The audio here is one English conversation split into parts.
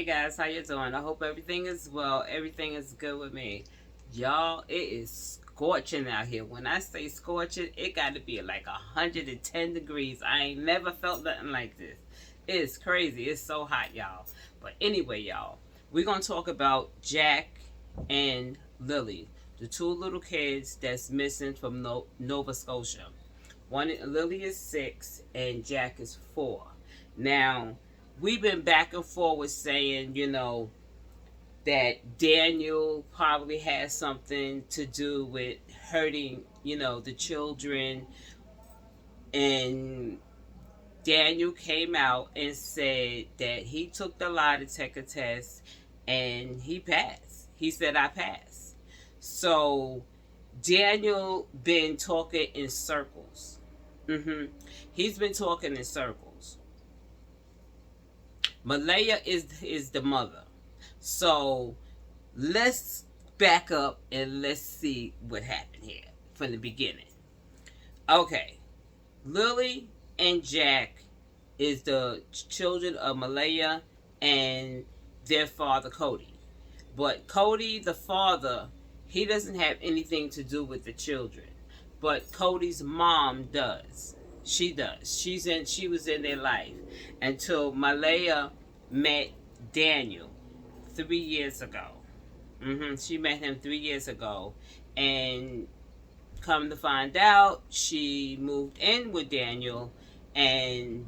guys, how you doing? I hope everything is well. Everything is good with me. Y'all, it is scorching out here. When I say scorching, it got to be like 110 degrees. I ain't never felt nothing like this. It's crazy. It's so hot, y'all. But anyway, y'all, we're going to talk about Jack and Lilly, the two little kids that's missing from Nova Scotia. Lilly is 6 and Jack is 4. Now, we've been back and forth saying, that Daniel probably has something to do with hurting, the children. And Daniel came out and said that he took the lie detector test and he passed. He said, I passed. So Daniel been talking in circles. He's been talking in circles. Malaya is the mother. So let's back up and let's see what happened here from the beginning. Okay. Lilly and Jack is the children of Malaya and their father Cody. But Cody, the father, he doesn't have anything to do with the children. But Cody's mom does. She does. She was in their life until Malaya met Daniel 3 years ago. She met him 3 years ago, and come to find out, she moved in with Daniel, and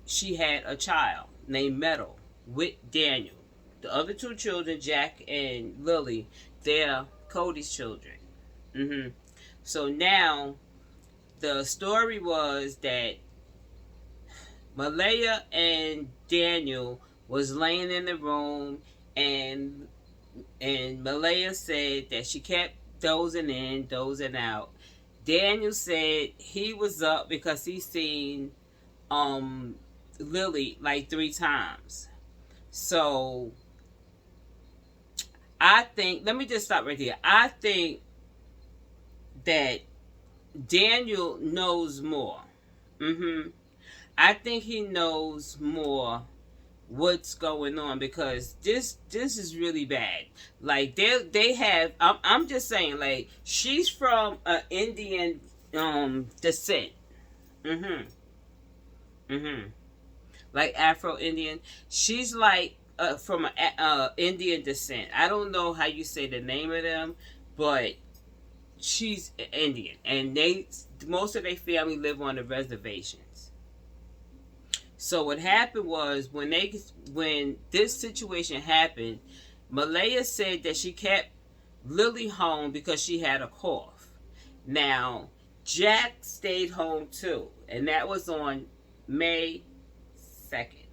she had a child named Meadow with Daniel. The other two children, Jack and Lilly, they're Cody's children. So now, the story was that Malaya and Daniel was laying in the room, and Malaya said that she kept dozing in, dozing out. Daniel said he was up because he seen Lilly like 3 times. So I think, let me just stop right here. I think that Daniel knows more. I think he knows more what's going on, because this is really bad. Like they have, I'm just saying, like, she's from Indian descent. Like Afro-Indian. She's like from Indian descent. I don't know how you say the name of them, but she's Indian, and most of their family live on the reservations. So what happened was, when this situation happened, Malaya said that she kept Lilly home because she had a cough. Now, Jack stayed home too, and that was on May 2nd,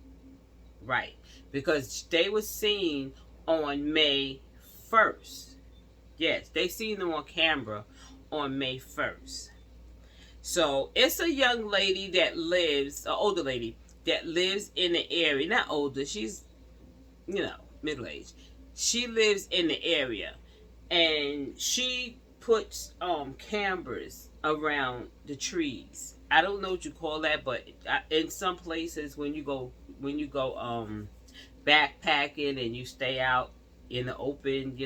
right? Because they were seen on May 1st. Yes, they seen them on camera on May 1st. So it's a young lady that lives, an older lady that lives in the area. Not older, she's, middle-aged. She lives in the area, and she puts cameras around the trees. I don't know what you call that, but in some places when you go backpacking and you stay out in the open,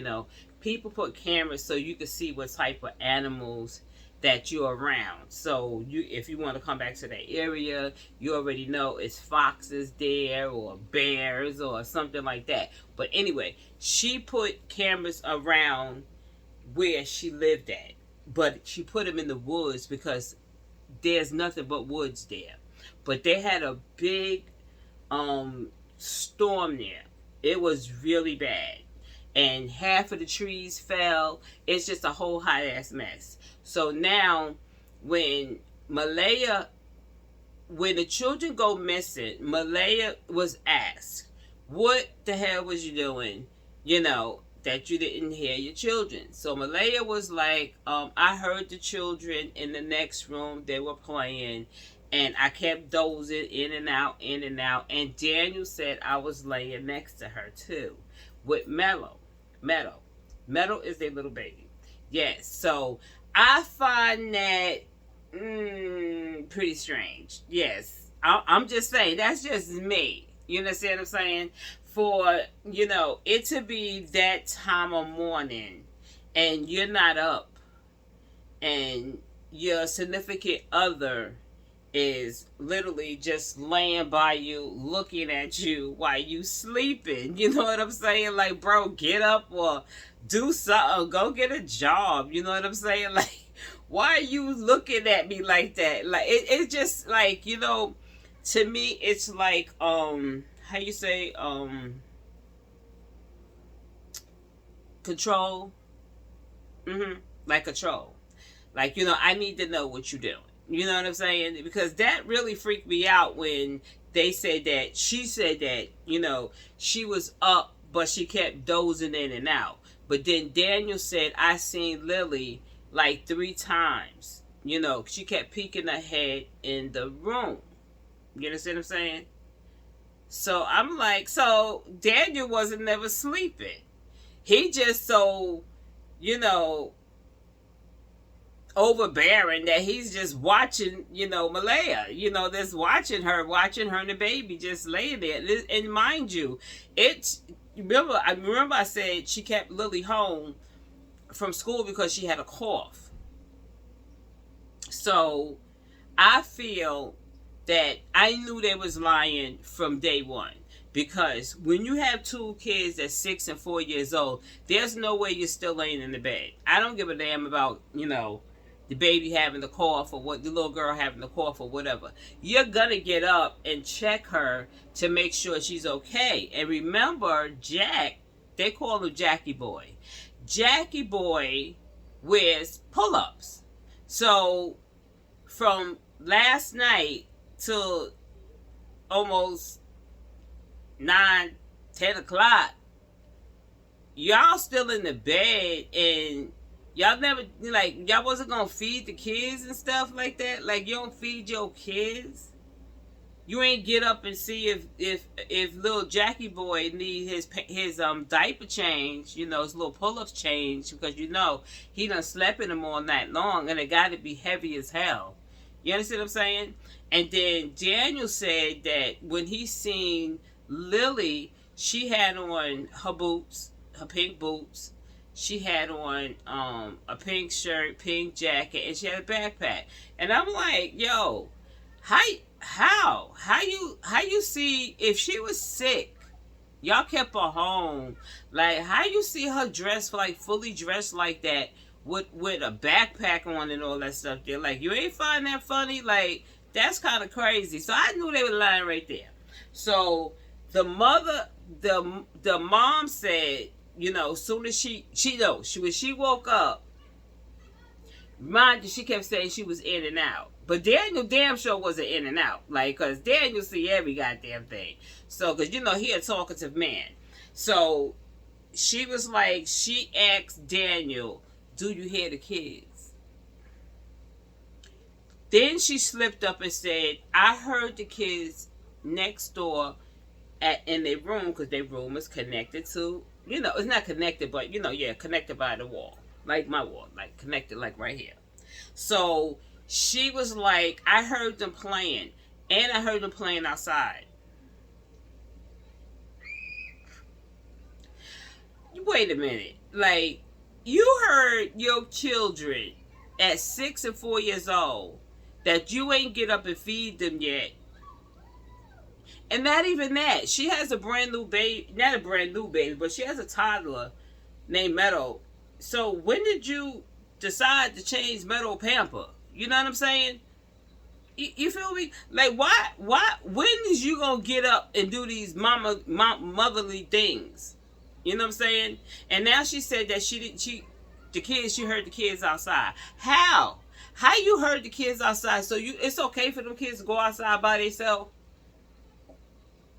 people put cameras so you can see what type of animals that you're around. So if you want to come back to that area, you already know it's foxes there or bears or something like that. But anyway, she put cameras around where she lived at, but she put them in the woods because there's nothing but woods there. But they had a big storm there. It was really bad, and half of the trees fell. It's just a whole hot ass mess. So now, when the children go missing, Malaya was asked, what the hell was you doing, that you didn't hear your children? So Malaya was like, I heard the children in the next room. They were playing, and I kept dozing in and out. And Daniel said I was laying next to her too, with Meadow. Meadow is their little baby. Yes, so I find that pretty strange. Yes, I'm just saying, that's just me. You understand what I'm saying? For, it to be that time of morning and you're not up and your significant other is literally just laying by you, looking at you while you sleeping. You know what I'm saying? Like, bro, get up or do something. Go get a job. You know what I'm saying? Like, why are you looking at me like that? Like, it's just like, to me, it's like, how you say, control. Like control. Like, I need to know what you're doing. You know what I'm saying? Because that really freaked me out when they said that, she said that, she was up, but she kept dozing in and out. But then Daniel said, I seen Lilly like 3 times. She kept peeking her head in the room. You understand what I'm saying? So I'm like, so Daniel wasn't never sleeping. He just so, overbearing that he's just watching, Malaya, that's watching her and the baby just laying there. And mind you, I remember I said she kept Lily home from school because she had a cough. So I feel that I knew they was lying from day one. Because when you have 2 kids that's 6 and 4 years old, there's no way you're still laying in the bed. I don't give a damn about, the baby having the cough or what, the little girl having the cough or whatever. You're gonna get up and check her to make sure she's okay. And remember, Jack, they call him Jackie Boy. Jackie Boy wears pull-ups. So from last night till almost 9, 10 o'clock, y'all still in the bed and y'all never, y'all wasn't gonna feed the kids and stuff like that. Like, you don't feed your kids. You ain't get up and see if little Jackie Boy need his diaper change, his little pull-ups change, because he done slept in them all night long and it got to be heavy as hell. You understand what I'm saying? And then Daniel said that when he seen Lily, she had on her boots, her pink boots. She had on a pink shirt, pink jacket, and she had a backpack. And I'm like, yo, how you see, if she was sick, y'all kept her home. Like, how you see her dressed, like fully dressed like that with a backpack on and all that stuff there? Like, you ain't find that funny? Like, that's kind of crazy. So I knew they were lying right there. So the mother, the mom said, soon as she woke up, mind you, she kept saying she was in and out. But Daniel damn sure wasn't in and out. Like, because Daniel see every goddamn thing. So, because, he a talkative man. So, she was like, she asked Daniel, do you hear the kids? Then she slipped up and said, I heard the kids next door in their room, because their room is connected to, it's not connected, but, connected by the wall. Like my wall, like connected, like right here. So she was like, I heard them playing, and I heard them playing outside. Wait a minute. Like, you heard your children at 6 and 4 years old that you ain't get up and feed them yet. And not even that. She has a brand new baby. Not a brand new baby, but she has a toddler named Meadow. So when did you decide to change Meadow pamper? You know what I'm saying? You feel me? Like, why, when is you gonna get up and do these motherly things? You know what I'm saying? And now she said that she heard the kids outside. How you heard the kids outside? So it's okay for them kids to go outside by themselves?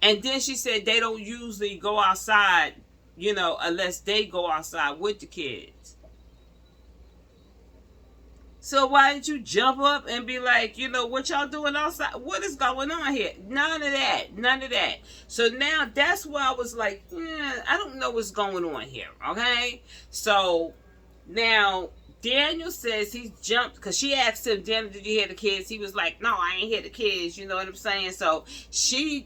And then she said they don't usually go outside, unless they go outside with the kids. So why didn't you jump up and be like, what y'all doing outside? What is going on here? None of that. So now that's why I was like, I don't know what's going on here, okay? So now Daniel says he jumped because she asked him, Daniel, did you hear the kids? He was like, no, I ain't hear the kids. You know what I'm saying? So he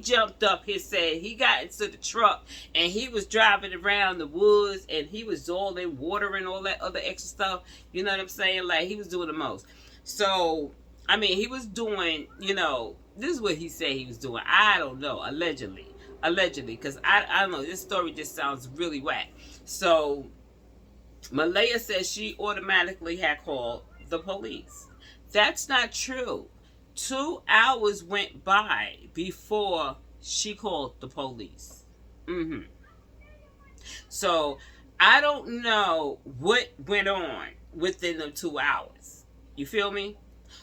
jumped up. He said he got into the truck and he was driving around the woods and he was all in water and all that other extra stuff. You know what I'm saying? Like, he was doing the most. So, I mean, he was doing, you know, this is what he said he was doing. I don't know. Allegedly, because I don't know. This story just sounds really whack. So Malaya says she automatically had called the police. That's not true. 2 hours went by before she called the police. So I don't know what went on within the 2 hours. You feel me?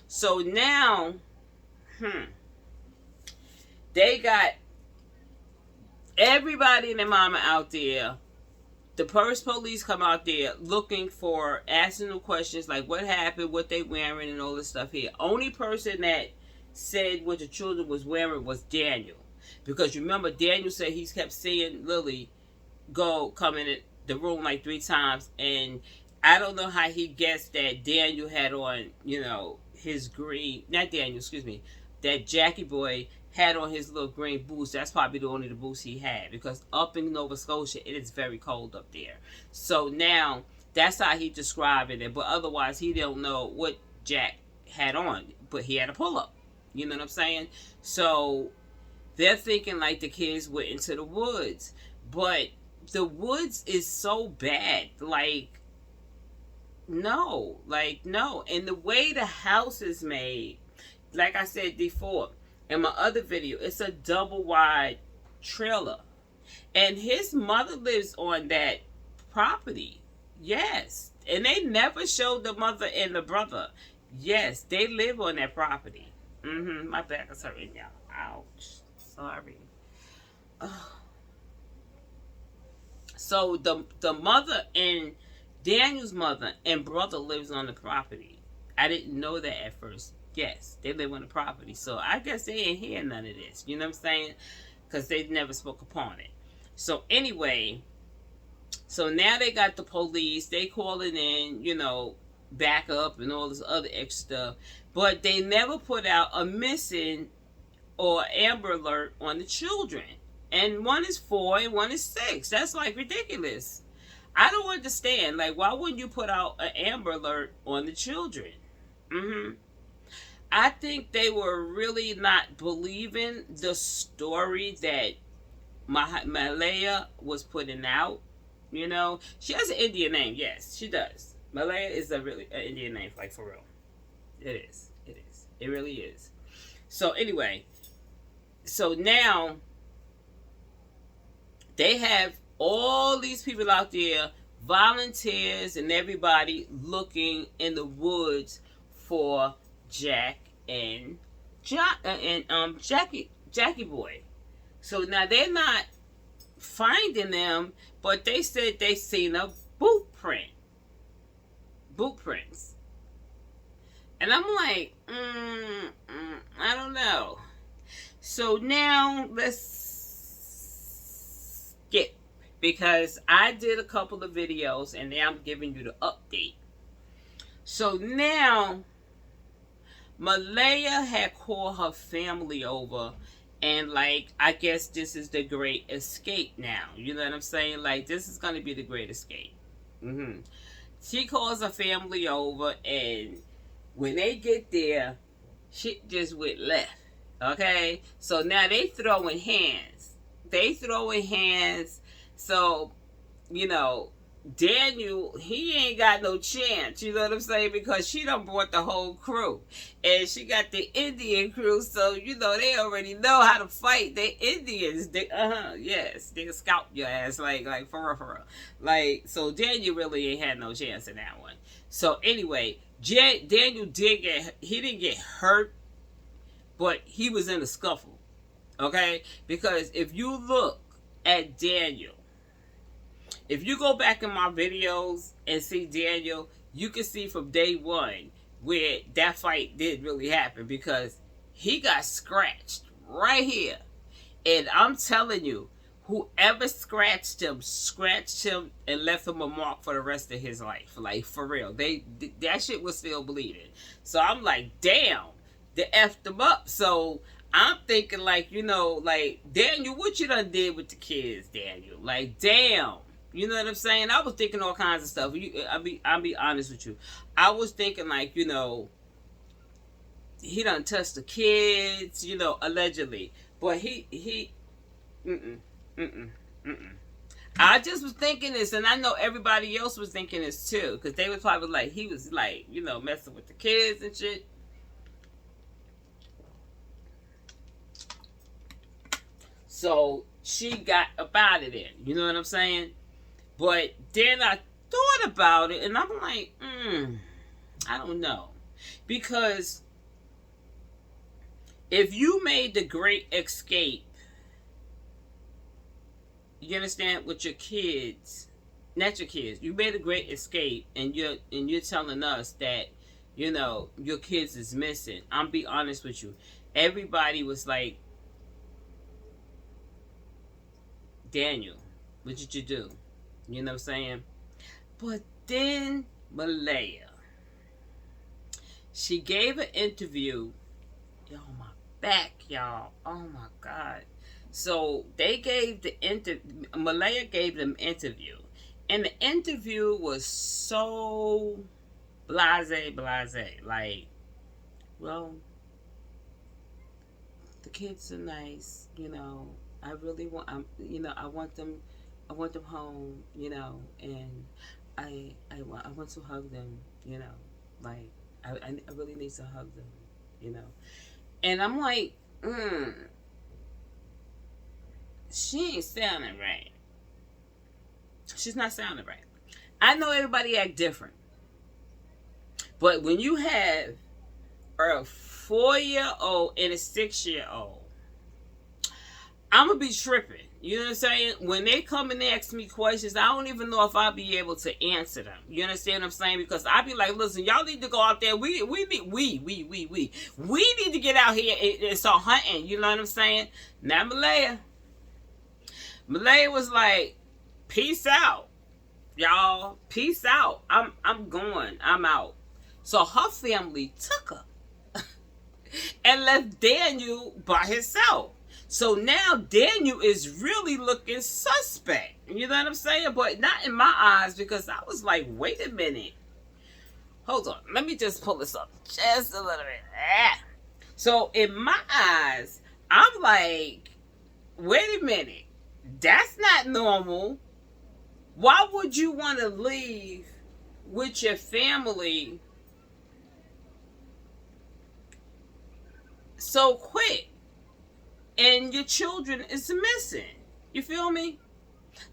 So now, they got everybody and their mama out there. The first police come out there looking for, asking them questions like what happened, what they wearing, and all this stuff here. Only person that said what the children was wearing was Daniel. Because remember, Daniel said he kept seeing Lilly come in the room like 3 times. And I don't know how he guessed that Daniel had on, you know, his green, not Daniel, excuse me, that Jackie boy had on his little green boots. That's probably the only boots he had, because up in Nova Scotia it is very cold up there. So now that's how he describing it, but otherwise he don't know what Jack had on, but he had a pull-up. You know what I'm saying? So they're thinking like the kids went into the woods, but the woods is so bad. Like, no. And the way the house is made, like I said before in my other video, it's a double wide trailer. And his mother lives on that property. Yes. And they never showed the mother and the brother. Yes, they live on that property. My back is hurting, y'all. Ouch. Sorry. Ugh. So the mother and Daniel's mother and brother lives on the property. I didn't know that at first. Yes, they live on the property. So I guess they ain't hear none of this. You know what I'm saying? Because they never spoke upon it. So anyway, so now they got the police. They calling in, you know, backup and all this other extra stuff. But they never put out a missing or Amber Alert on the children. And one is 4 and one is 6. That's like ridiculous. I don't understand. Like, why wouldn't you put out an Amber Alert on the children? I think they were really not believing the story that Malaya was putting out. You know, she has an Indian name. Yes, she does. Malaya is an Indian name, like, for real. It is. It is. It really is. So anyway, so now they have all these people out there, volunteers and everybody, looking in the woods for Jack and Jackie boy. So now they're not finding them, but they said they seen a bootprints. And I'm like, I don't know. So now let's skip, because I did a couple of videos and now I'm giving you the update. So now Malaya had called her family over, and like, I guess this is the great escape now. You know what I'm saying? Like, this is going to be the great escape. She calls her family over, and when they get there, shit just went left. Okay? So now they throwing hands. So, you know, Daniel, he ain't got no chance, you know what I'm saying? Because she done brought the whole crew. And she got the Indian crew, so, you know, they already know how to fight. They Indians. Yes. They scalp your ass, like for real. Like, so Daniel really ain't had no chance in that one. So, anyway, Daniel didn't get hurt, but he was in a scuffle. Okay? Because if you look at Daniel, if you go back in my videos and see Daniel, you can see from day one where that fight did really happen, because he got scratched right here. And I'm telling you, whoever scratched him and left him a mark for the rest of his life. Like, for real. That shit was still bleeding. So I'm like, damn, they effed him up. So I'm thinking, like, like, Daniel, what you done did with the kids, Daniel? Like, damn. You know what I'm saying? I was thinking all kinds of stuff. I'll be honest with you. I was thinking, like, he done touched the kids, allegedly. But mm-mm, mm-mm, mm-mm. I just was thinking this, and I know everybody else was thinking this too, because they was probably like, he was like, messing with the kids and shit. So she got up out of there. You know what I'm saying? But then I thought about it, and I'm like, I don't know. Because if you made the great escape, you understand, with your kids, not your kids, you made a great escape, and you're telling us that, your kids is missing. I'm be honest with you. Everybody was like, Daniel, what did you do? You know what I'm saying? But then Malaya, she gave an interview. Yo, my back, y'all. Oh my God. So they gave Malaya gave them interview. And the interview was so blase. Like, well, the kids are nice, I really want, I want them home, and I want to hug them, like, I really need to hug them, and I'm like, she ain't sounding right. She's not sounding right. I know everybody act different, but when you have a 4-year-old and a 6-year-old, I'm going to be tripping. You know what I'm saying? When they come and ask me questions, I don't even know if I'll be able to answer them. You understand what I'm saying? Because I'll be like, listen, y'all need to go out there. We need to get out here and start hunting. You know what I'm saying? Now, Malaya was like, peace out, y'all. Peace out. I'm going. I'm out. So her family took her and left Daniel by himself. So now Daniel is really looking suspect. You know what I'm saying? But not in my eyes, because I was like, wait a minute. Hold on. Let me just pull this up just a little bit. So in my eyes, I'm like, wait a minute. That's not normal. Why would you want to leave with your family so quick? And your children is missing. You feel me?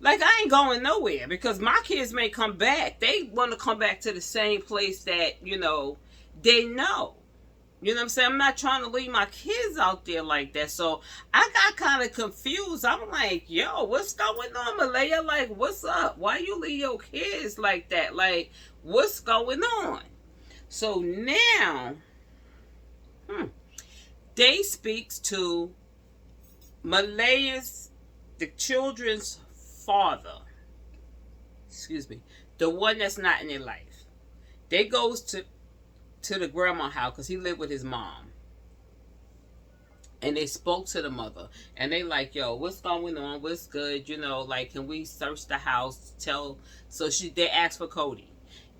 Like, I ain't going nowhere, because my kids may come back. They want to come back to the same place that, they know. You know what I'm saying? I'm not trying to leave my kids out there like that. So I got kind of confused. I'm like, yo, what's going on, Malaya? Like, what's up? Why you leave your kids like that? Like, what's going on? So now, they speaks to Malaya's, the children's father. Excuse me. The one that's not in their life. They goes to the grandma house, because he lived with his mom. And they spoke to the mother. And they like, yo, what's going on? What's good? Like, can we search the house? So they asked for Cody.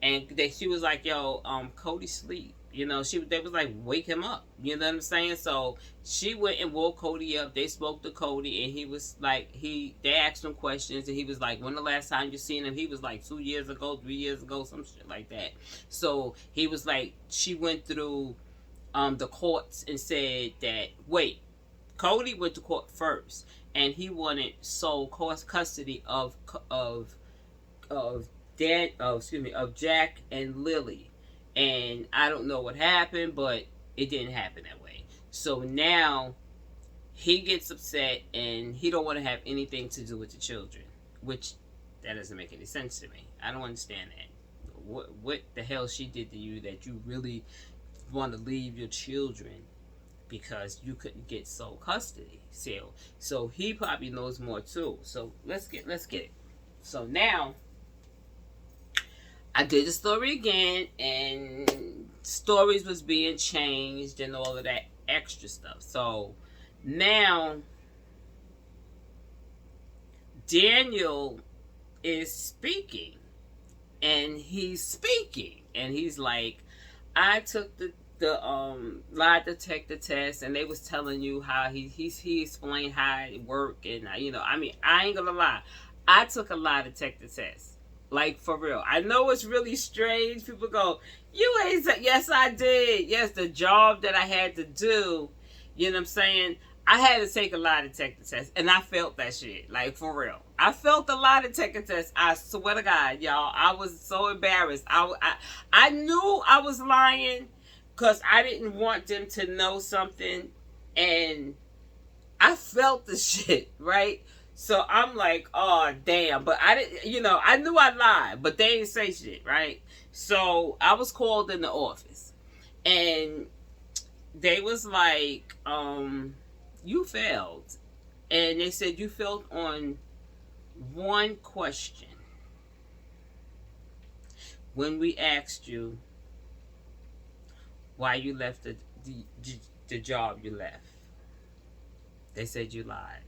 And she was like, yo, Cody sleep. They was like, wake him up. You know what I'm saying? So she went and woke Cody up. They spoke to Cody, and he was like, they asked him questions, and he was like, when the last time you seen him? He was like 2 years ago, 3 years ago, some shit like that. So he was like, she went through the courts and said that, wait, Cody went to court first, and he wanted sole custody of Jack and Lilly. And I don't know what happened, but it didn't happen that way. So now he gets upset, and he don't want to have anything to do with the children, which that doesn't make any sense to me. I don't understand that. What the hell she did to you that you really want to leave your children because you couldn't get sole custody still. So he probably knows more too. So let's get it. So now I did the story again, and stories was being changed and all of that extra stuff. So now Daniel is speaking, and he's like, I took the lie detector test, and they was telling you how he explained how it worked, and I mean, I ain't gonna lie, I took a lie detector test, like, for real. I know it's really strange. People go, you ain't said. Yes, I did. Yes, the job that I had to do, you know what I'm saying, I had to take a lie detector test, and I felt that shit, like, for real. I felt the lie detector test. I swear to God, y'all, I was so embarrassed. I knew I was lying because I didn't want them to know something, and I felt the shit, right? So I'm like, oh, damn. But I didn't, I knew I lied, but they didn't say shit, right? So I was called in the office, and they was like, you failed. And they said you failed on one question. When we asked you why you left the job you left, they said you lied.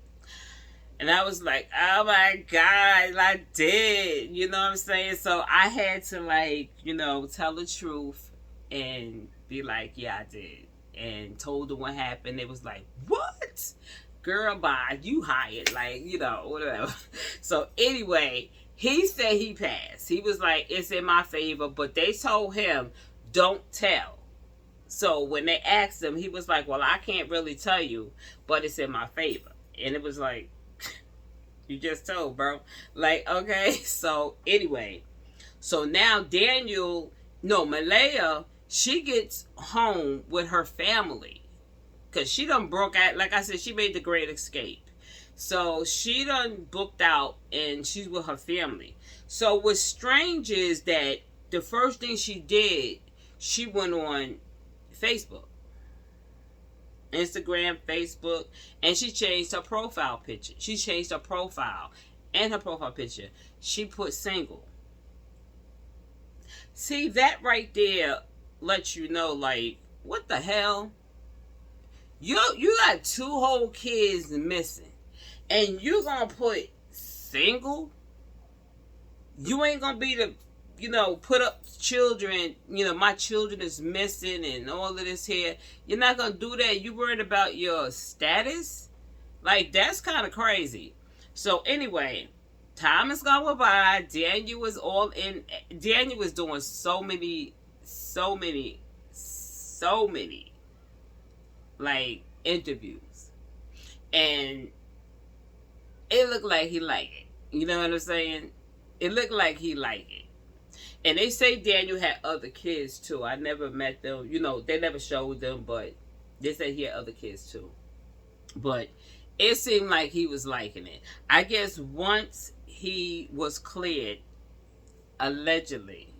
And I was like, oh my God, I did. You know what I'm saying? So I had to, like, tell the truth and be like, yeah, I did. And told them what happened. It was like, what? Girl, bye. You hired. Like, whatever. So anyway, he said he passed. He was like, it's in my favor. But they told him, don't tell. So when they asked him, he was like, well, I can't really tell you, but it's in my favor. And it was like, you just told, bro. Like, okay. So anyway, so now Malaya, she gets home with her family, because she done broke out. Like I said, she made the great escape. So she done booked out, and she's with her family. So what's strange is that the first thing she did, she went on Facebook, Instagram, Facebook, and she changed her profile picture. She changed her profile and her profile picture. She put single. See, that right there lets you know, like, what the hell? You got 2 whole kids missing, and you gonna put single? You ain't gonna be the, put up children, my children is missing and all of this here. You're not going to do that. You worried about your status? Like, that's kind of crazy. So anyway, time is going by. Daniel was doing so many, like, interviews. And it looked like he liked it. You know what I'm saying? It looked like he liked it. And they say Daniel had other kids too. I never met them. They never showed them, but they said he had other kids too. But it seemed like he was liking it. I guess once he was cleared, allegedly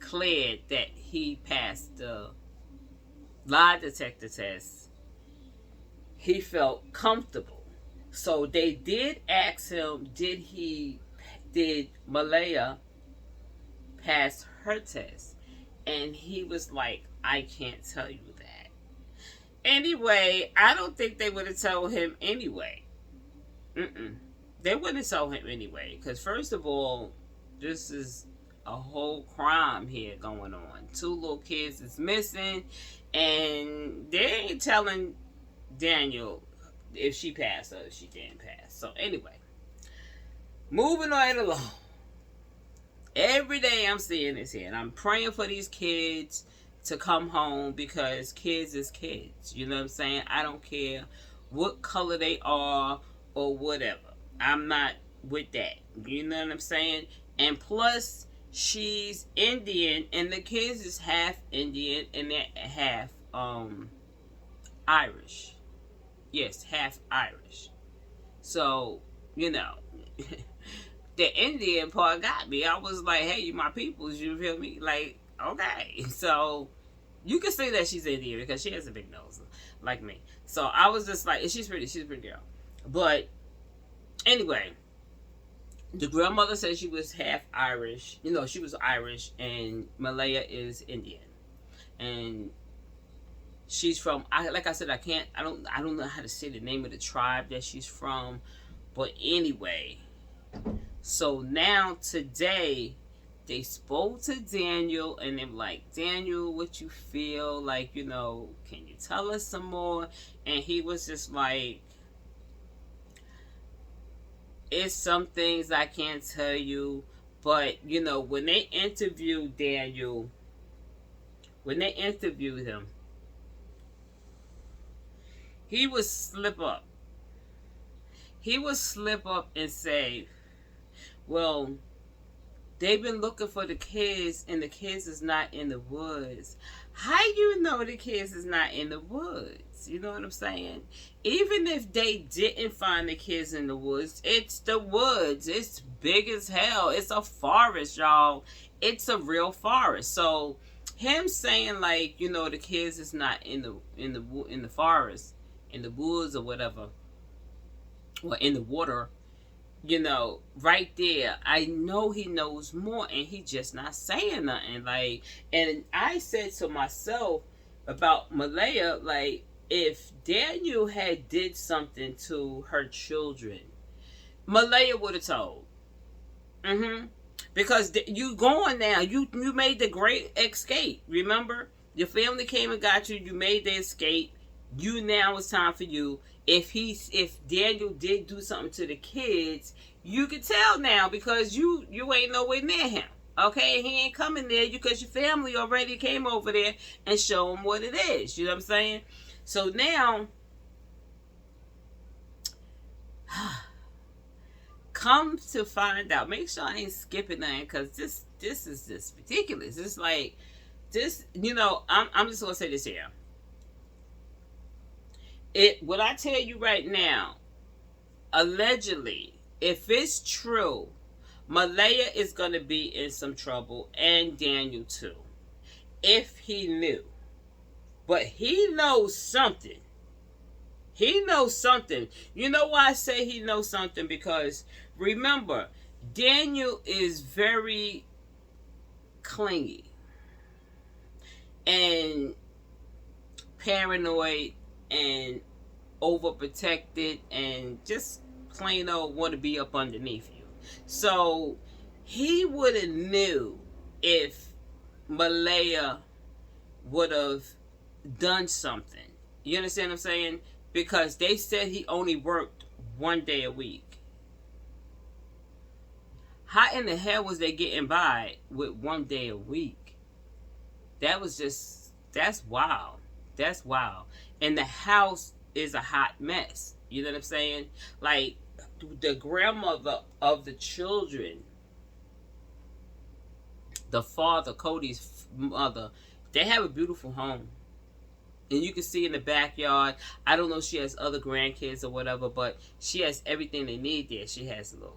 cleared, that he passed the lie detector test, he felt comfortable. So they did ask him, did Malaya pass her test? And he was like, I can't tell you that. Anyway, I don't think they would have told him anyway. They wouldn't have told him anyway. Because first of all, this is a whole crime here going on. 2 little kids is missing. And they ain't telling Daniel if she passed or if she didn't pass. So anyway, moving right along. Every day I'm seeing this here, and I'm praying for these kids to come home, because kids is kids. You know what I'm saying? I don't care what color they are or whatever. I'm not with that. You know what I'm saying? And plus, she's Indian, and the kids is half Indian and they're half Irish. Yes, half Irish. So, the Indian part got me. I was like, hey, you my peoples, you feel me? Like, okay. So You can say that she's Indian because she has a big nose, like me. So I was just like, she's pretty. She's a pretty girl. But anyway, the grandmother said she was half Irish. You know, she was Irish, and Malaya is Indian, and she's from. Like I said, I don't know how to say the name of the tribe that she's from, but anyway. So now today, they spoke to Daniel, and they're like, Daniel, what you feel? Like, you know, can you tell us some more? And he was just like, it's some things I can't tell you, but you know, when they interviewed Daniel, when they interviewed him, he would slip up. He would slip up and say, well, they've been looking for the kids, and the kids is not in the woods. How you know the kids is not in the woods? You know what I'm saying? Even if they didn't find the kids in the woods, it's the woods. It's big as hell. It's a forest, y'all. It's a real forest. So him saying like, you know, the kids is not in the forest, in the woods or whatever, or in the water, you know, right there, I know he knows more, and he just not saying nothing. Like, and I said to myself about Malaya, like, if Daniel had did something to her children, Malaya would have told. Because you going now, you made the great escape. Remember, your family came and got you. You made the escape. You now it's time for you. If Daniel did do something to the kids, you can tell now because you ain't nowhere near him. Okay, he ain't coming there because your family already came over there and show him what it is. You know what I'm saying? So now, come to find out. Make sure I ain't skipping nothing because this is just ridiculous. It's like this. You know, I'm just gonna say this here. What I tell you right now, allegedly, if it's true, Malaya is going to be in some trouble, and Daniel too, if he knew. But he knows something. He knows something. You know why I say he knows something? Because remember, Daniel is very clingy and paranoid and overprotected and just plain old want to be up underneath you. So he would have knew if Malaya would have done something. You understand what I'm saying? Because they said he only worked 1 day a week. How in the hell was they getting by with 1 day a week? That's wild. That's wild. And the house is a hot mess. You know what I'm saying? Like, the grandmother of the children, the father, Cody's mother, they have a beautiful home. And you can see in the backyard, I don't know if she has other grandkids or whatever, but she has everything they need there. She has a little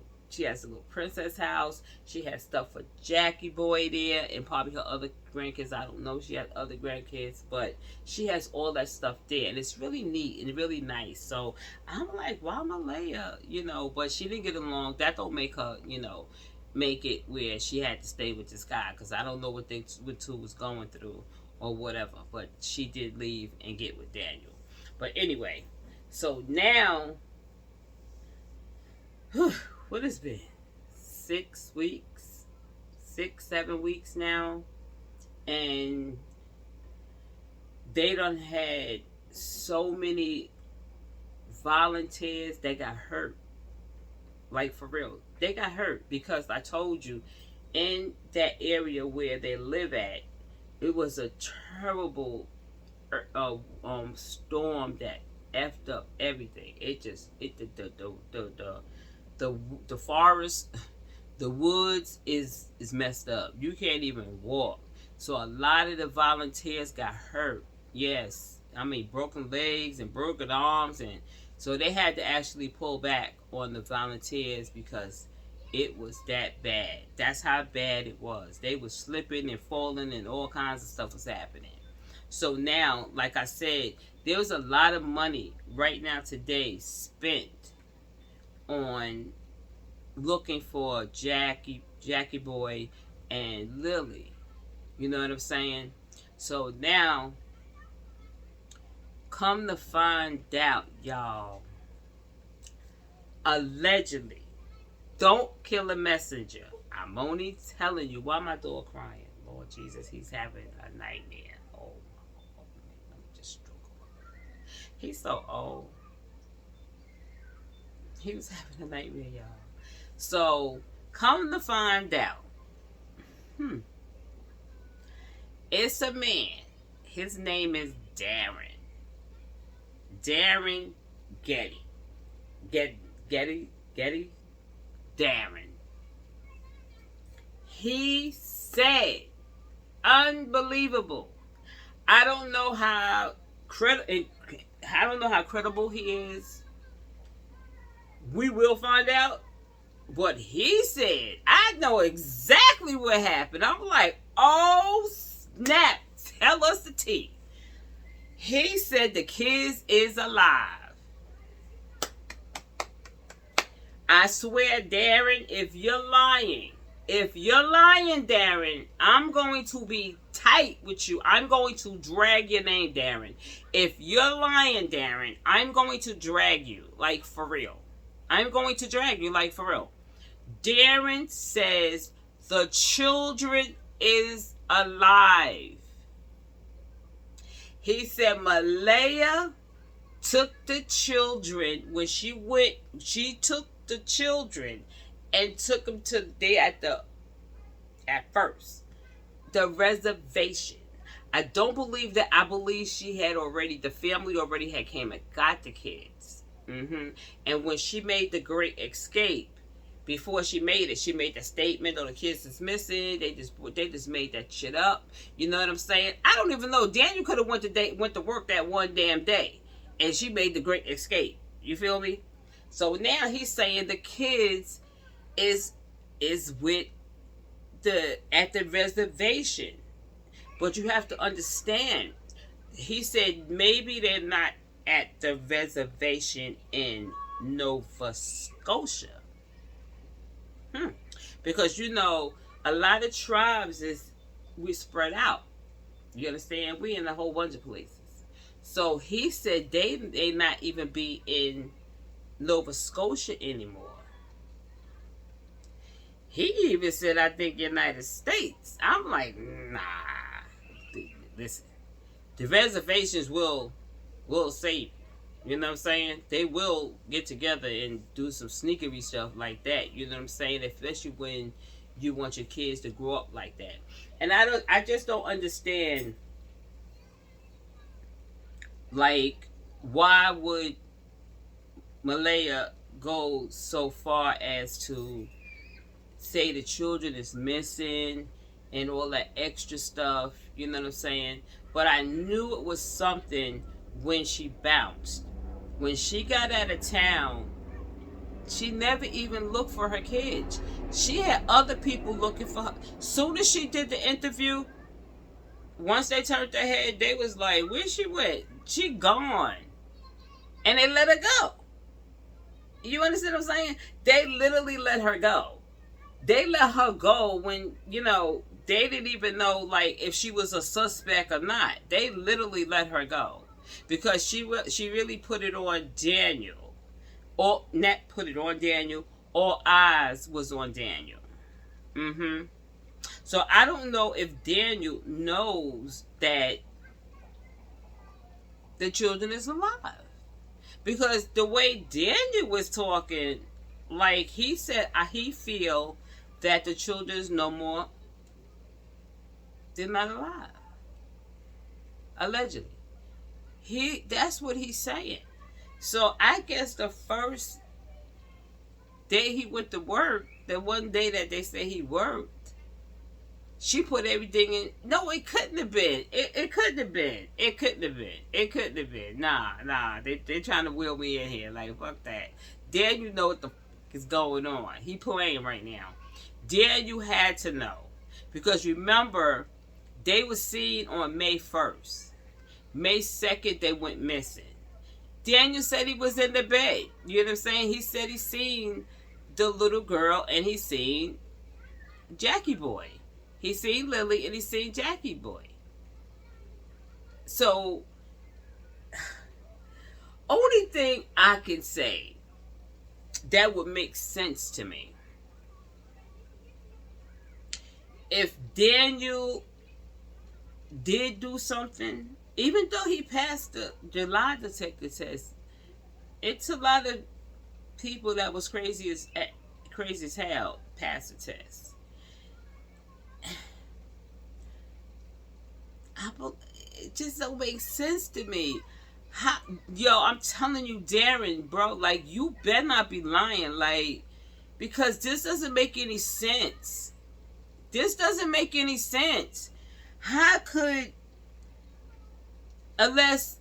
princess house. She has stuff for Jackie Boy there, and probably her other grandkids. I don't know if she has other grandkids, but she has all that stuff there, and it's really neat and really nice. So I'm like, wow, Malaya, you know, but she didn't get along. That don't make her, you know, make it where she had to stay with this guy, because I don't know what two was going through or whatever, but she did leave and get with Daniel. But anyway, so now, what has been 6 weeks, 7 weeks now, and they done had so many volunteers that got hurt. Like, for real, they got hurt because I told you, in that area where they live at, it was a terrible storm that effed up everything. The forest, the woods is messed up. You can't even walk. So a lot of the volunteers got hurt. Yes, I mean broken legs and broken arms, and so they had to actually pull back on the volunteers because it was that bad. That's how bad it was. They were slipping and falling, and all kinds of stuff was happening. So now, like I said, there's a lot of money right now today spent on looking for Jackie Boy, and Lilly. You know what I'm saying? So now, come to find out, y'all, allegedly, don't kill a messenger. I'm only telling you. Why my dog crying? Lord Jesus, he's having a nightmare. Oh, let me just stroke him. He's so old. He was having a nightmare, y'all. So, come to find out, it's a man. His name is Darren. Darren Getty. Getty. Darren. He said, unbelievable. I don't know how credible he is. We will find out. But he said, I know exactly what happened. I'm like, oh snap, tell us the tea. He said the kid is alive. I swear, Darren, if you're lying, Darren, I'm going to be tight with you. I'm going to drag your name, Darren. If you're lying, Darren, I'm going to drag you, like for real. I'm going to drag you, like for real. Darren says the children is alive. He said Malaya took the children when she took the children and took them to at first the reservation. I don't believe that. I believe the family already had came and got the kids. And when she made the great escape, before she made the statement, "Oh, the kids is missing." They just made that shit up. You know what I'm saying? I don't even know. Daniel could have went to work that one damn day, and she made the great escape. You feel me? So now he's saying the kids is with at the reservation, but you have to understand. He said maybe they're not at the reservation in Nova Scotia. Because a lot of tribes we spread out. You understand? We in a whole bunch of places. So he said they not even be in Nova Scotia anymore. He even said, I think United States. I'm like, nah. Listen, the reservations will save you. You know what I'm saying? They will get together and do some sneakery stuff like that. You know what I'm saying? Especially when you want your kids to grow up like that. And I just don't understand, like, why would Malaya go so far as to say the children is missing and all that extra stuff, you know what I'm saying? But I knew it was something when she bounced. When she got out of town, she never even looked for her kids. She had other people looking for her. Soon as she did the interview, once they turned their head, they was like, where she went? She gone. And they let her go. You understand what I'm saying? They literally let her go. They let her go when, they didn't even know, like, if she was a suspect or not. They literally let her go. Because she really put it on Daniel. Or not put it on Daniel. All eyes was on Daniel. So I don't know if Daniel knows that the children is alive. Because the way Daniel was talking, like he said, he feel that the children is no more. They're not alive. Allegedly. That's what he's saying. So I guess the first day he went to work, the one day that they say he worked, she put everything in. No, it couldn't have been. It couldn't have been. It couldn't have been. It couldn't have been. Nah. They trying to wheel me in here. Like, fuck that. Daniel know what the fuck is going on. He playing right now. Daniel had to know. Because remember, they were seen on May 1st. May 2nd, they went missing. Daniel said he was in the bed. You know what I'm saying? He said he seen the little girl and he seen Jackie Boy. He seen Lilly and he seen Jackie Boy. So, only thing I can say that would make sense to me, if Daniel did do something, even though he passed the lie detector test, it's a lot of people that was crazy as hell passed the test. It just don't make sense to me. How, yo, I'm telling you, Darren, bro, like, you better not be lying, like, because this doesn't make any sense. This doesn't make any sense. How could, unless,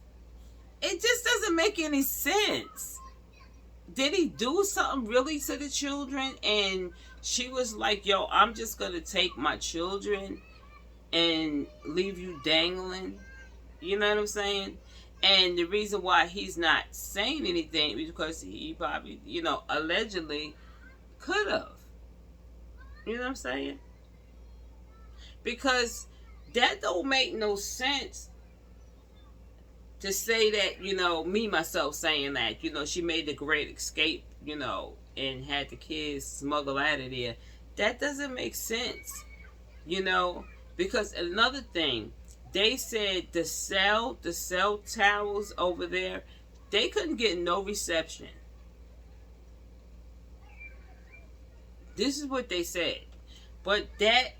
it just doesn't make any sense. Did he do something really to the children? And she was like, yo, I'm just going to take my children and leave you dangling. You know what I'm saying? And the reason why he's not saying anything is because he probably, allegedly could have. You know what I'm saying? Because that don't make no sense to say that, me, myself saying that, she made the great escape, and had the kids smuggled out of there. That doesn't make sense, because another thing, they said the cell towers over there, they couldn't get no reception. This is what they said. But that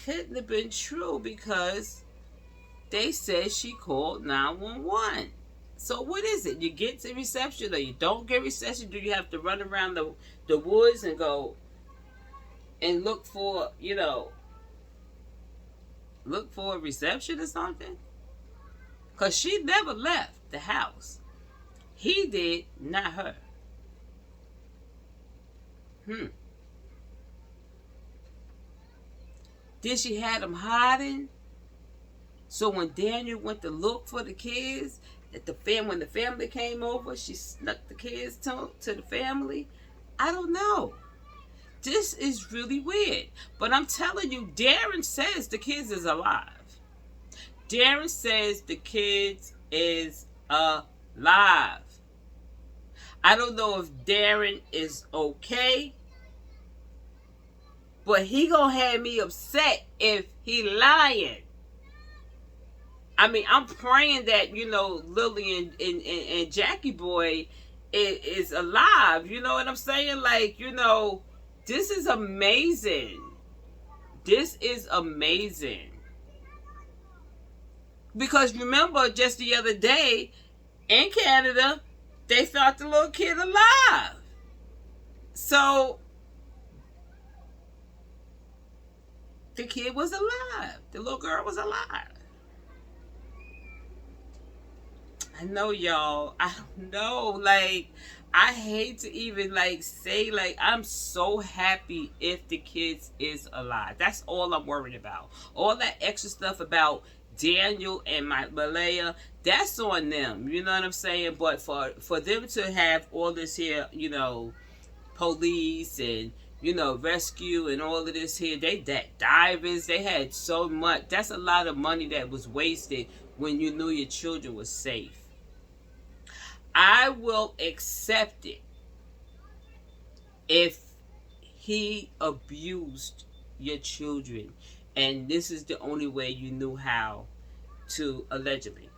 couldn't have been true because they said she called 911. So what is it? You get to reception or you don't get reception? Do you have to run around the woods and go and look for a reception or something? Because she never left the house. He did, not her. Did she have them hiding? So when Daniel went to look for the kids, when the family came over, she snuck the kids to the family? I don't know. This is really weird. But I'm telling you, Darren says the kids is alive. Darren says the kids is alive. I don't know if Darren is okay, but he gonna have me upset if he lying. I mean, I'm praying that, Lilly and Jackie Boy is alive. You know what I'm saying? Like, this is amazing. This is amazing. Because remember, just the other day, in Canada, they found the little kid alive. So, the kid was alive. The little girl was alive. I know, y'all. I don't know. Like, I hate to even, say, I'm so happy if the kids is alive. That's all I'm worried about. All that extra stuff about Daniel and Malaya, that's on them. You know what I'm saying? But for them to have all this here, police and, rescue and all of this here, that divers, they had so much. That's a lot of money that was wasted when you knew your children were safe. I will accept it if he abused your children and this is the only way you knew how to, allegedly,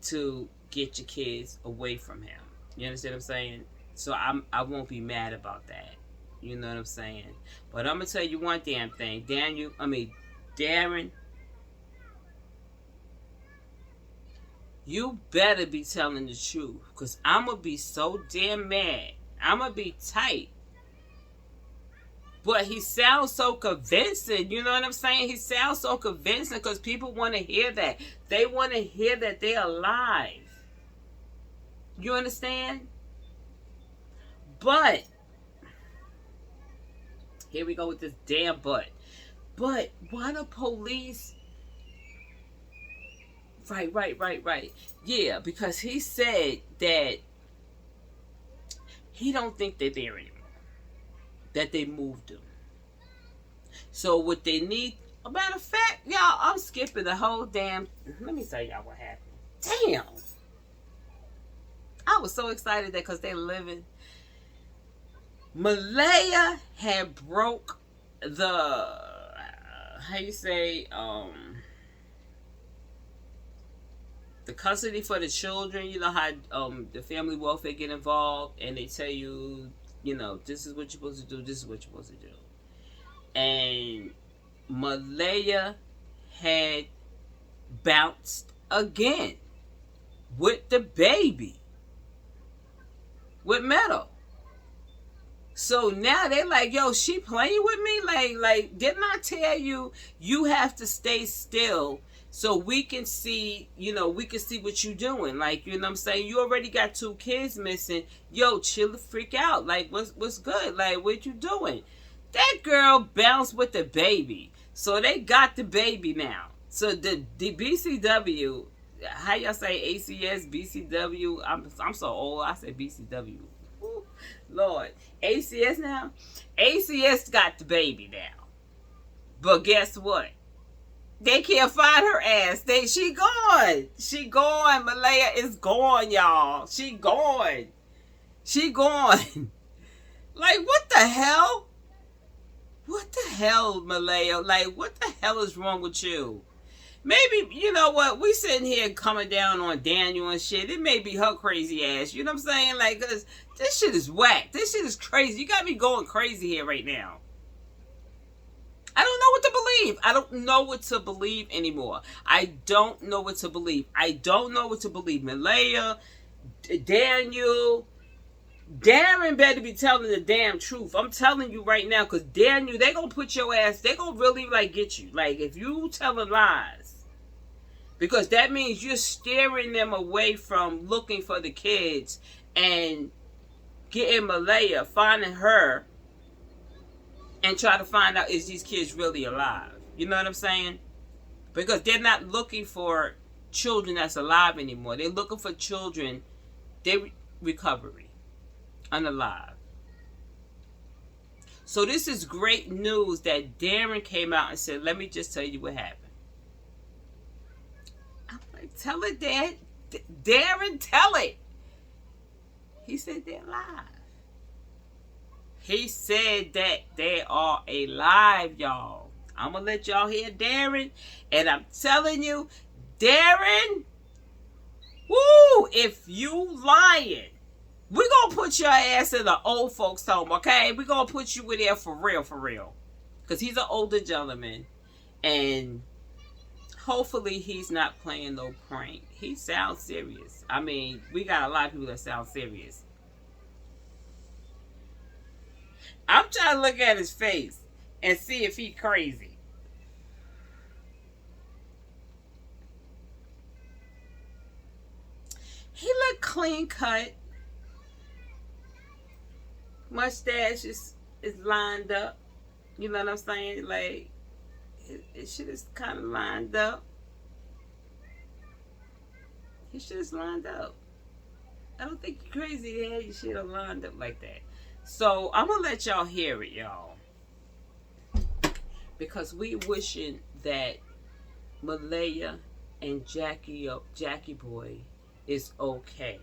to get your kids away from him. You understand what I'm saying? So I won't be mad about that. You know what I'm saying? But I'm going to tell you one damn thing. Darren, you better be telling the truth, because I'm going to be so damn mad. I'm going to be tight. But he sounds so convincing. You know what I'm saying? He sounds so convincing because people want to hear that. They want to hear that they're alive. You understand? But, here we go with this damn but. But why the police Right. Yeah, because he said that he don't think they're there anymore. That they moved them. So what they need, a matter of fact, y'all, I'm skipping the whole damn. Let me tell y'all what happened. Damn, I was so excited that because they living. Malaya had broke the how you say the custody for the children. You know how the family welfare get involved and they tell you, you know, this is what you're supposed to do, this is what you're supposed to do. And Malaya had bounced again with the baby with Meadow. So now they like, yo, she playing with me? Like, didn't I tell you you have to stay still so we can see, you know, we can see what you doing. Like, you know what I'm saying? You already got 2 kids missing. Yo, chill the freak out. Like, what's good? Like, what you doing? That girl bounced with the baby. So they got the baby now. So the BCW, how y'all say ACS, BCW? I'm so old. I say BCW. Ooh, Lord. ACS now? ACS got the baby now. But guess what? They can't find her ass. She gone. She gone. Malaya is gone, y'all. She gone. She gone. Like, what the hell? What the hell, Malaya? Like, what the hell is wrong with you? Maybe, you know what, we sitting here coming down on Daniel and shit. It may be her crazy ass. You know what I'm saying? Like, cause this shit is whack. This shit is crazy. You got me going crazy here right now. I don't know what to believe. I don't know what to believe anymore. I don't know what to believe. I don't know what to believe. Malaya, Daniel, Darren better be telling the damn truth. I'm telling you right now, because Daniel, they gonna put your ass, they gonna really, like, get you. Like, if you telling lies. Because that means you're steering them away from looking for the kids and getting Malaya, finding her, and try to find out, is these kids really alive? You know what I'm saying? Because they're not looking for children that's alive anymore. They're looking for children, recovery, unalive. So this is great news that Darren came out and said, let me just tell you what happened. I'm like, tell it, Dad. Darren, tell it. He said they're alive. He said that they are alive, y'all. I'm going to let y'all hear Darren. And I'm telling you, Darren, woo, if you lying, we're going to put your ass in the old folks home, okay? We're going to put you in there for real. Because he's an older gentleman. And hopefully he's not playing no prank. He sounds serious. I mean, we got a lot of people that sound serious. I'm trying to look at his face and see if he crazy. He look clean cut. Mustache is lined up. You know what I'm saying? Like, it shit is kind of lined up. His shit is lined up. I don't think you're crazy to have your shit lined up like that. So I'm gonna let y'all hear it, y'all, because we wishing that Malaya and Jackie Boy is okay.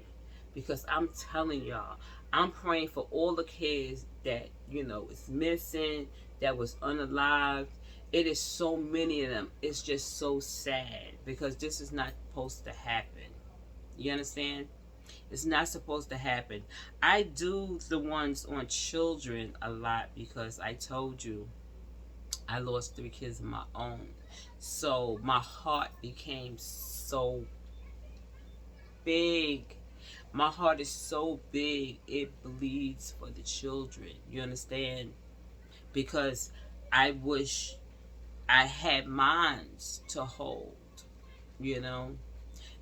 Because I'm telling y'all, I'm praying for all the kids that, you know, is missing, that was unalived. It is so many of them. It's just so sad because this is not supposed to happen. You understand? It's not supposed to happen. I do the ones on children a lot because I told you I lost 3 kids of my own. So my heart became so big. My heart is so big, it bleeds for the children. You understand? Because I wish I had minds to hold, you know,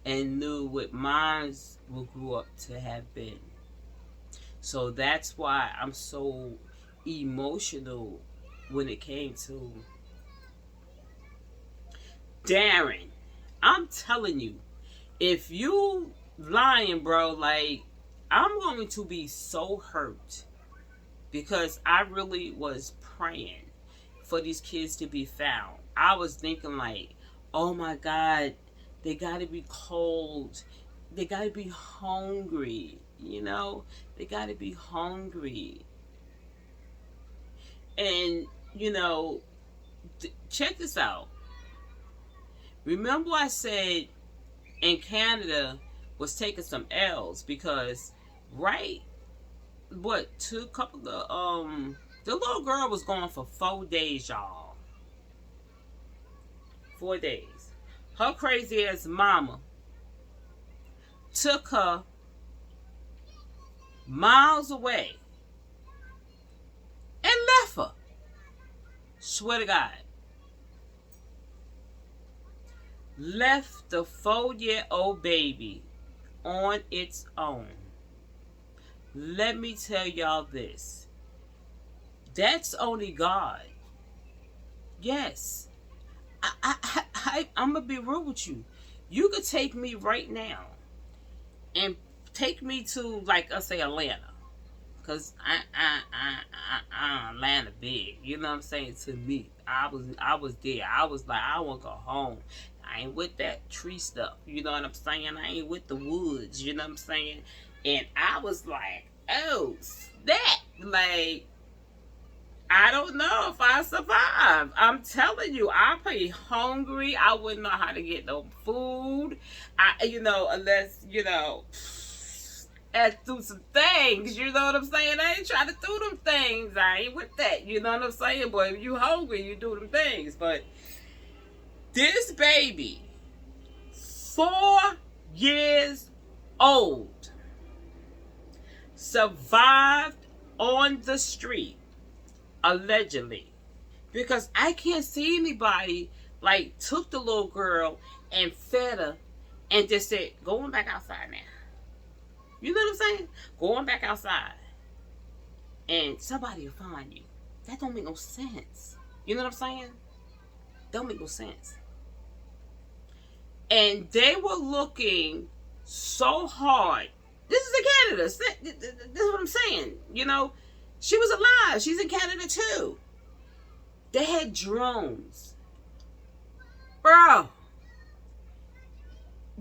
and knew what minds will grow up to have been. So that's why I'm so emotional when it came to Darren. I'm telling you, if you lying, bro, like, I'm going to be so hurt because I really was praying for these kids to be found. I was thinking like, oh my God, they got to be cold. They got to be hungry, you know? They got to be hungry. And, you know, check this out. Remember I said in Canada was taking some L's because, right, what, two couple of, the little girl was gone for 4 days, y'all. 4 days. Her crazy ass mama took her miles away and left her. Swear to God. Left the 4-year-old baby on its own. Let me tell y'all this. That's only God. Yes. I'm going to be real with you. You could take me right now and take me to, like, let's say Atlanta. Because Atlanta big. You know what I'm saying? To me. I was there. I was like, I want to go home. I ain't with that tree stuff. You know what I'm saying? I ain't with the woods. You know what I'm saying? And I was like, oh, snap. Like, I don't know if I survive. I'm telling you, I'd be hungry. I wouldn't know how to get no food. Unless, do some things. You know what I'm saying? I ain't trying to do them things. I ain't with that. You know what I'm saying? But if you hungry, you do them things. But this baby, 4 years old, survived on the street. Allegedly, because I can't see anybody like took the little girl and fed her and just said, going back outside now. You know what I'm saying? Going back outside and somebody will find you. That don't make no sense. You know what I'm saying? Don't make no sense. And they were looking so hard. This is in Canada. This is what I'm saying. You know, she was alive. She's in Canada too. They had drones. Bro.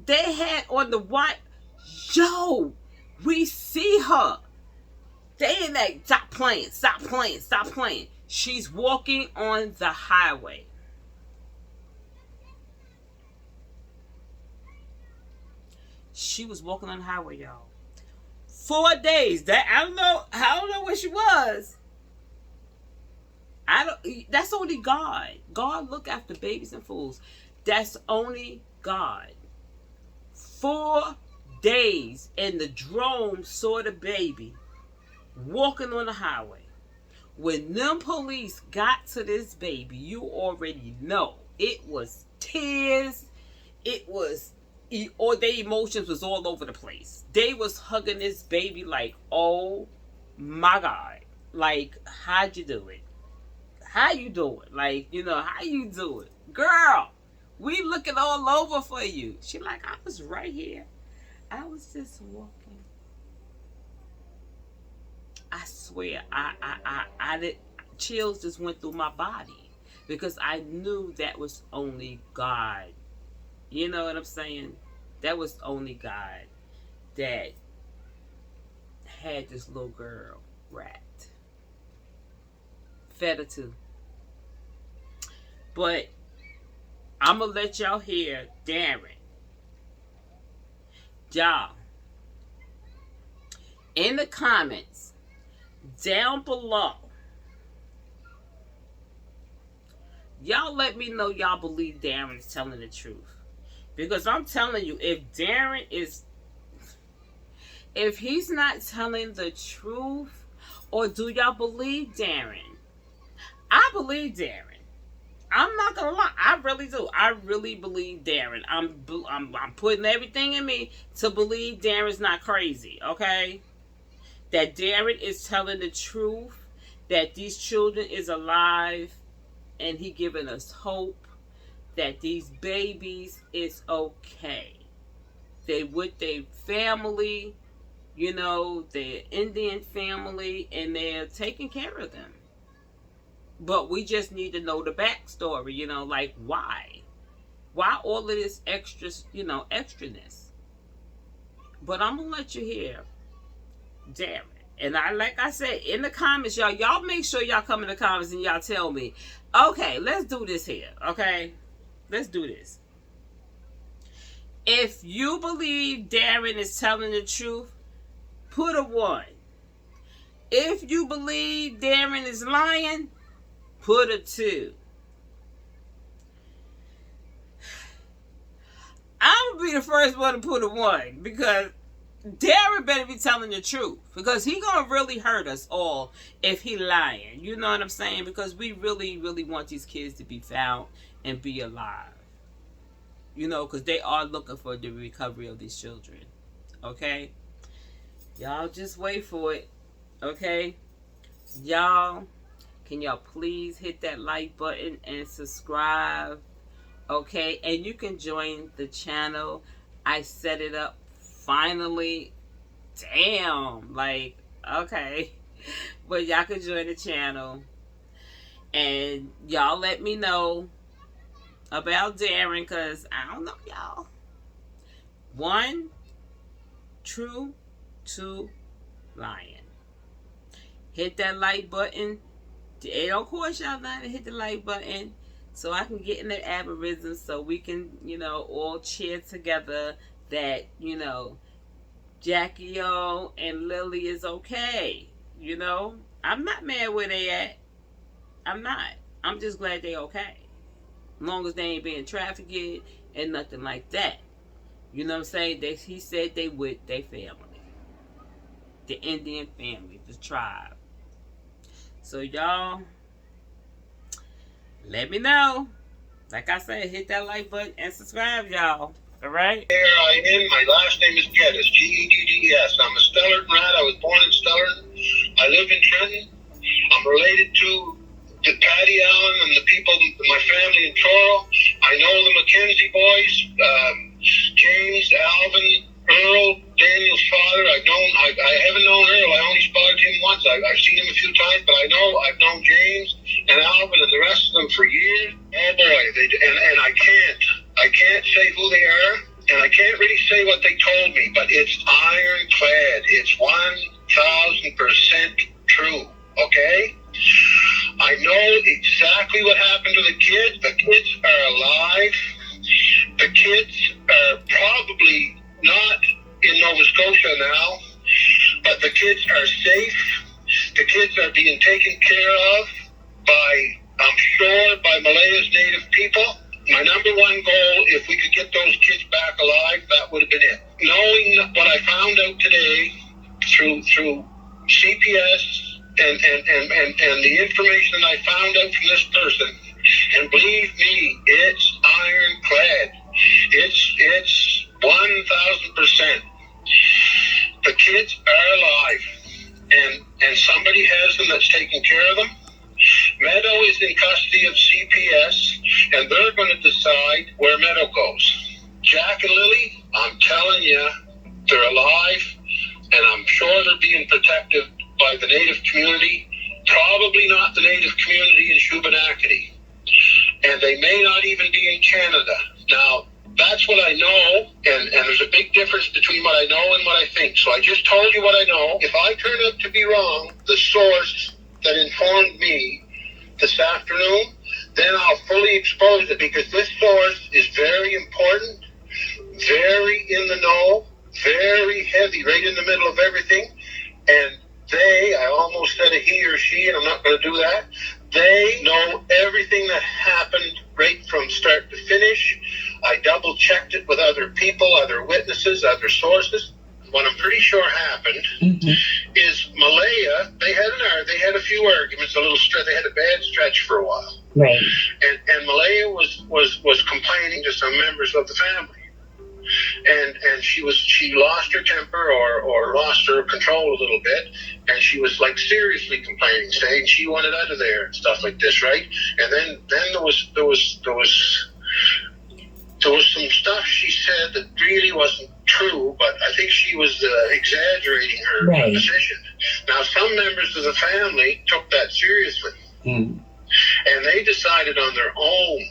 They had on the white. Yo, we see her. They ain't like, stop playing, stop playing, stop playing. She's walking on the highway. She was walking on the highway, y'all. 4 days. That I don't know where she was. That's only God. God look after babies and fools. That's only God. 4 days and the drone saw the baby walking on the highway. When them police got to this baby, you already know it was tears. It was, or their emotions was all over the place. They was hugging this baby like, oh my God. Like, how'd you do it? How you do it? Like, how you do it? Girl, we looking all over for you. She like, I was right here. I was just walking. I swear, I did. Chills just went through my body because I knew that was only God. You know what I'm saying? That was only God that had this little girl wrapped. Fed her too. But I'm going to let y'all hear Darren. Y'all, in the comments down below, y'all let me know y'all believe Darren is telling the truth. Because I'm telling you, if he's not telling the truth, or do y'all believe Darren? I believe Darren. I'm not gonna lie, I really do. I really believe Darren. I'm putting everything in me to believe Darren's not crazy, okay? That Darren is telling the truth, that these children is alive, and he giving us hope that these babies is okay. They with their family, their Indian family, and they're taking care of them. But we just need to know the backstory, like why? Why all of this extraness? But I'm gonna let you hear, damn it. And like I said, in the comments, y'all make sure y'all come in the comments and y'all tell me, okay, let's do this here, okay? Let's do this. If you believe Darren is telling the truth, put a 1. If you believe Darren is lying, put a 2. I'm going to be the first one to put a 1 because Darren better be telling the truth, because he going to really hurt us all if he lying. You know what I'm saying? Because we really, really want these kids to be found and be alive. Because they are looking for the recovery of these children. Okay? Y'all just wait for it. Okay? Y'all, can y'all please hit that like button and subscribe? Okay? And you can join the channel. I set it up finally. Damn. Like, okay. But y'all can join the channel. And y'all let me know about Darren, because I don't know, y'all. 1, true, 2, lying. Hit that like button. And of course, y'all know to hit the like button so I can get in the algorithm, so we can, all cheer together that, Jackie O and Lilly is okay. I'm not mad where they at. I'm not. I'm just glad they okay. As long as they ain't being trafficked and nothing like that. You know what I'm saying? He said they with their family. The Indian family, the tribe. So y'all, let me know. Like I said, hit that like button and subscribe, y'all. Alright? There I am. My last name is Geddes, Geddes. I'm a Stellarton rat. I was born in Stellarton. I live in Trenton. I'm related to Patty Allen and the people, my family in Toro. I know the McKenzie boys, James, Alvin, Earl, Daniel's father. I haven't known Earl. I only spotted him once. I've seen him a few times, but I've known James and Alvin and the rest of them for years. Oh boy, and I can't say who they are, and I can't really say what they told me, but it's ironclad. It's 1,000% true. Okay. I know exactly what happened to the kids. The kids are alive. The kids are probably not in Nova Scotia now, but the kids are safe. The kids are being taken care of I'm sure, by Malaya's native people. My number one goal, if we could get those kids back alive, that would have been it. Knowing what I found out today through CPS, and the information that I found out from this person, and believe me, it's ironclad. It's 1,000%. The kids are alive, and somebody has them that's taking care of them. Meadow is in custody of CPS, and they're going to decide where Meadow goes. Jack and Lily, I'm telling you, they're alive, and I'm sure they're being protected by the Native community, probably not the Native community in Shubenacadie. And they may not even be in Canada. Now, that's what I know, and there's a big difference between what I know and what I think. So I just told you what I know. If I turn out to be wrong, the source that informed me this afternoon, then I'll fully expose it, because this source is very important, very in the know, very heavy, right in the middle of everything. And I almost said a he or she, and I'm not going to do that. They know everything that happened right from start to finish. I double checked it with other people, other witnesses, other sources. What I'm pretty sure happened is Malaya, they had a few arguments, they had a bad stretch for a while. Right. And Malaya was complaining to some members of the family. And she lost her temper or lost her control a little bit, and she was like seriously complaining, saying she wanted out of there and stuff like this, right? And then there was there was some stuff she said that really wasn't true, but I think she was exaggerating her position. Now, some members of the family took that seriously, and they decided on their own.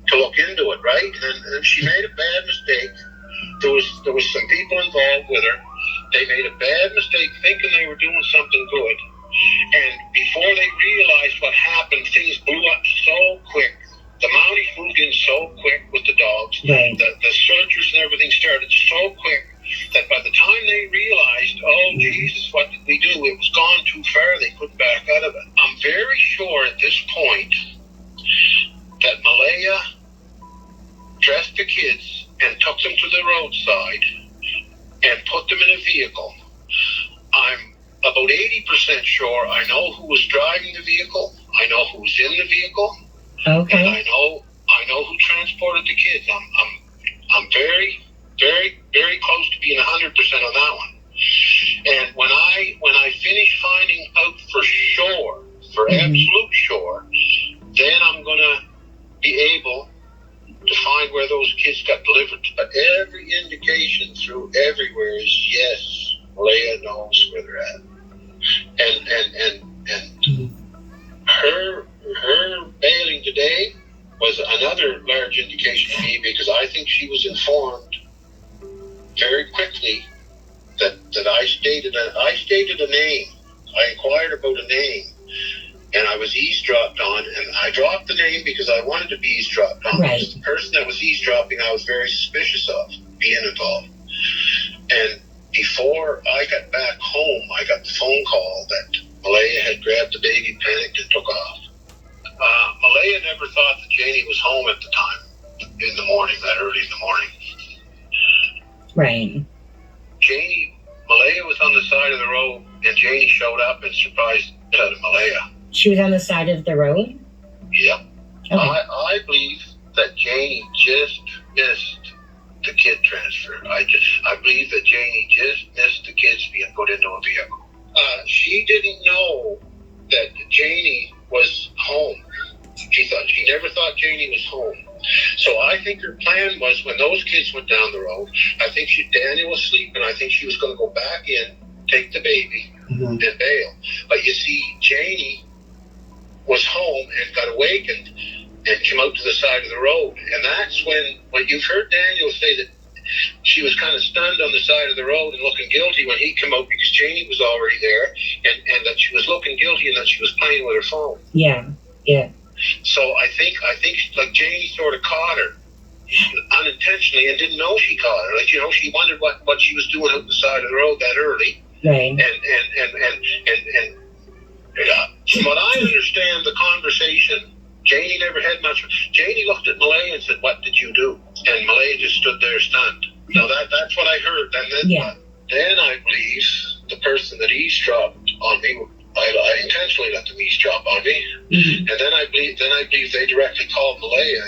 To look into it, right? And she made a bad mistake. There was some people involved with her. They made a bad mistake thinking they were doing something good. And before they realized what happened, things blew up so quick. The Mounties moved in so quick with the dogs. Right. The searchers and everything started so quick that by the time they realized, oh, Jesus, what did we do? It was gone too far. They couldn't back out of it. I'm very sure at this point that Malaya dressed the kids and took them to the roadside and put them in a vehicle. I'm about 80% sure I know who was driving the vehicle. I know who was in the vehicle. Okay. And I know who transported the kids. I'm very, very, very close to being 100% on that one. And when I finish finding out for sure, for absolute sure, then I'm gonna be able to find where those kids got delivered. But every indication through everywhere is yes, Malaya knows where they're at. And her bailing today was another large indication to me, because I think she was informed very quickly that I stated a name. I inquired about a name, and I was eavesdropped on, and I dropped the name because I wanted to be eavesdropped on. Right. Because the person that was eavesdropping, I was very suspicious of being involved. And before I got back home, I got the phone call that Malaya had grabbed the baby, panicked, and took off. Malaya never thought that Janie was home at the time, in the morning, that early in the morning. Right. Malaya was on the side of the road, and Janie showed up and surprised Malaya. She was on the side of the road? Yeah. Okay. I believe that Janie just missed the kid transfer. I believe that Janie just missed the kids being put into a vehicle. She didn't know that Janie was home. She never thought Janie was home. So I think her plan was, when those kids went down the road, I think Daniel was sleeping. I think she was going to go back in, take the baby, and bail. But you see, Janie was home and got awakened and came out to the side of the road. And that's when you've heard Daniel say that she was kind of stunned on the side of the road and looking guilty when he came out, because Janie was already there, and that she was looking guilty and that she was playing with her phone. Yeah. So I think like Janie sort of caught her unintentionally and didn't know she caught her. Like, she wondered what she was doing out the side of the road that early. Right. And from what I understand the conversation, Janie never had much. Janie looked at Malaya and said, "What did you do?" And Malaya just stood there stunned. Now that's what I heard. Then I believe the person that eavesdropped on me, I intentionally let them eavesdrop on me, and then I believe they directly called Malaya.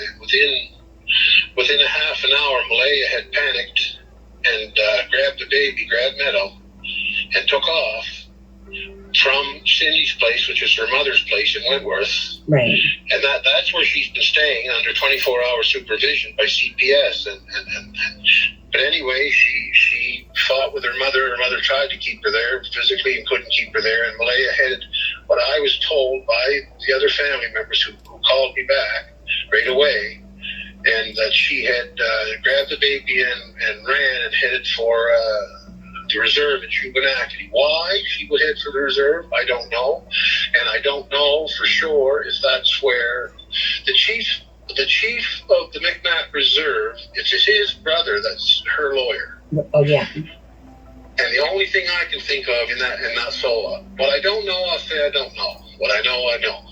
Within a half an hour, Malaya had panicked and grabbed the baby, grabbed Meadow, and took off from Cindy's place, which is her mother's place in Wentworth. Right. And that's where she's been staying under 24-hour supervision by CPS. But anyway, she fought with her mother. Her mother tried to keep her there physically and couldn't keep her there. And Malaya headed, what I was told by the other family members who called me back right away, and that she had grabbed the baby and ran and headed for the reserve in Shubenacadie. Why she would head for the reserve, I don't know. And I don't know for sure if that's where the chief of the Micmac Reserve, it's his brother that's her lawyer. Oh, yeah. And the only thing I can think of in that SOLA, what I don't know, I'll say I don't know. What I know, I know.